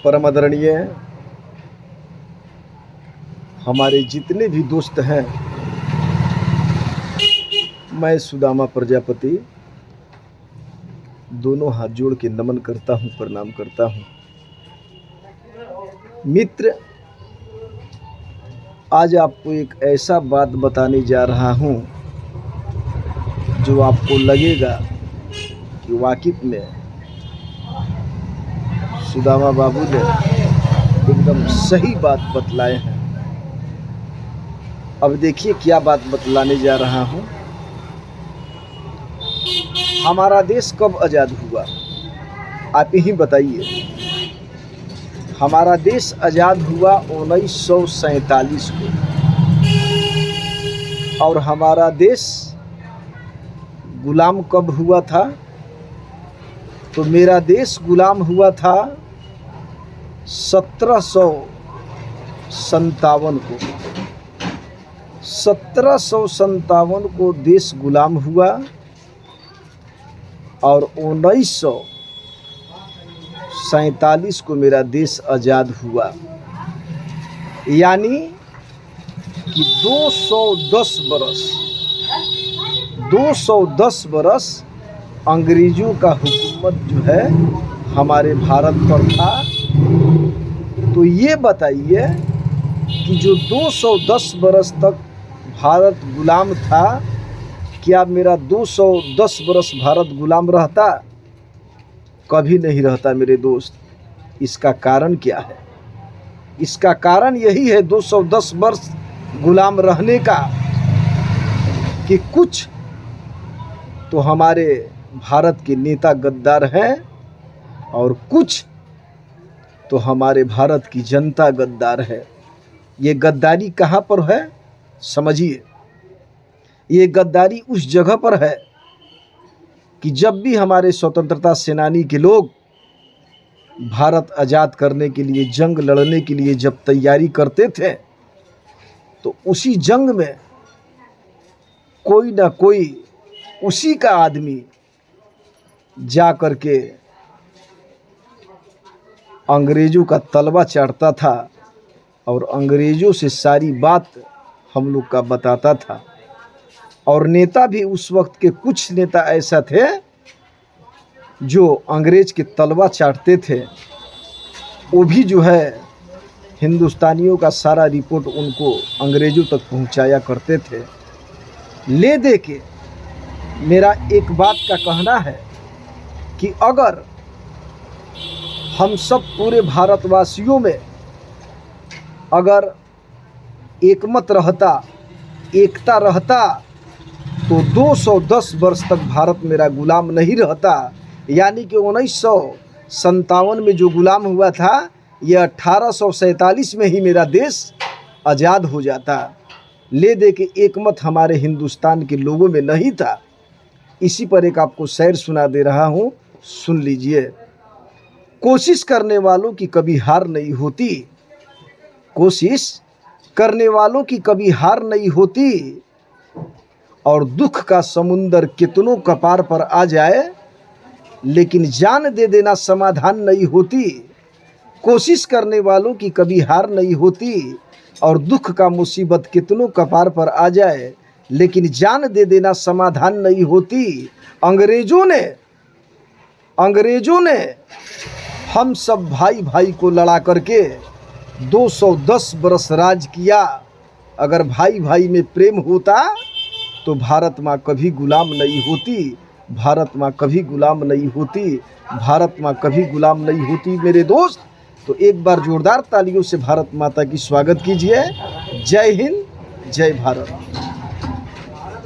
परम आदरणीय हमारे जितने भी दोस्त हैं, मैं सुदामा प्रजापति दोनों हाथ जोड़ के नमन करता हूं, प्रणाम करता हूं। मित्र, आज आपको एक ऐसा बात बताने जा रहा हूं जो आपको लगेगा कि वाकिफ में सुदामा बाबू ने एकदम सही बात बतलाए हैं। अब देखिए क्या बात बतलाने जा रहा हूं। हमारा देश कब आज़ाद हुआ, आप ही बताइए। हमारा देश आज़ाद हुआ 1947 को, और हमारा देश गुलाम कब हुआ था? तो मेरा देश गुलाम हुआ था 1757 को। 1757 को देश गुलाम हुआ और 1947 को मेरा देश आज़ाद हुआ। यानी कि 210 बरस अंग्रेजों का हुकूमत जो है हमारे भारत पर था। तो ये बताइए कि जो 210 बरस तक भारत गुलाम था, क्या मेरा 210 बरस भारत गुलाम रहता? कभी नहीं रहता मेरे दोस्त। इसका कारण क्या है? इसका कारण यही है 210 वर्ष गुलाम रहने का कि कुछ तो हमारे भारत के नेता गद्दार हैं और कुछ तो हमारे भारत की जनता गद्दार है। ये गद्दारी कहाँ पर है समझिए। ये गद्दारी उस जगह पर है कि जब भी हमारे स्वतंत्रता सेनानी के लोग भारत आज़ाद करने के लिए, जंग लड़ने के लिए जब तैयारी करते थे, तो उसी जंग में कोई ना कोई उसी का आदमी जा कर के अंग्रेज़ों का तलवा चाटता था और अंग्रेज़ों से सारी बात हम लोग का बताता था। और नेता भी उस वक्त के कुछ नेता ऐसा थे जो अंग्रेज़ के तलवा चाटते थे। वो भी जो है हिंदुस्तानियों का सारा रिपोर्ट उनको अंग्रेज़ों तक पहुंचाया करते थे। ले दे के मेरा एक बात का कहना है कि अगर हम सब पूरे भारतवासियों में अगर एकमत रहता, एकता रहता, तो 210 वर्ष तक भारत मेरा गुलाम नहीं रहता। यानी कि 1957 में जो गुलाम हुआ था, ये 1847 में ही मेरा देश आज़ाद हो जाता। ले दे के एकमत हमारे हिंदुस्तान के लोगों में नहीं था। इसी पर एक आपको शेर सुना दे रहा हूँ, सुन लीजिए। कोशिश करने वालों की कभी हार नहीं होती, कोशिश करने वालों की कभी हार नहीं होती, और दुख का समुंदर कितनों कपार पर आ जाए, लेकिन जान दे देना समाधान नहीं होती। कोशिश करने वालों की कभी हार नहीं होती, और दुख का मुसीबत कितनों कपार पर आ जाए, लेकिन जान दे देना समाधान नहीं होती। अंग्रेजों ने हम सब भाई भाई को लड़ा करके 210 बरस राज किया। अगर भाई भाई में प्रेम होता तो भारत माँ कभी गुलाम नहीं होती, भारत माँ कभी गुलाम नहीं होती, भारत माँ कभी गुलाम नहीं होती मेरे दोस्त। तो एक बार जोरदार तालियों से भारत माता की स्वागत कीजिए। जय हिंद, जय भारत।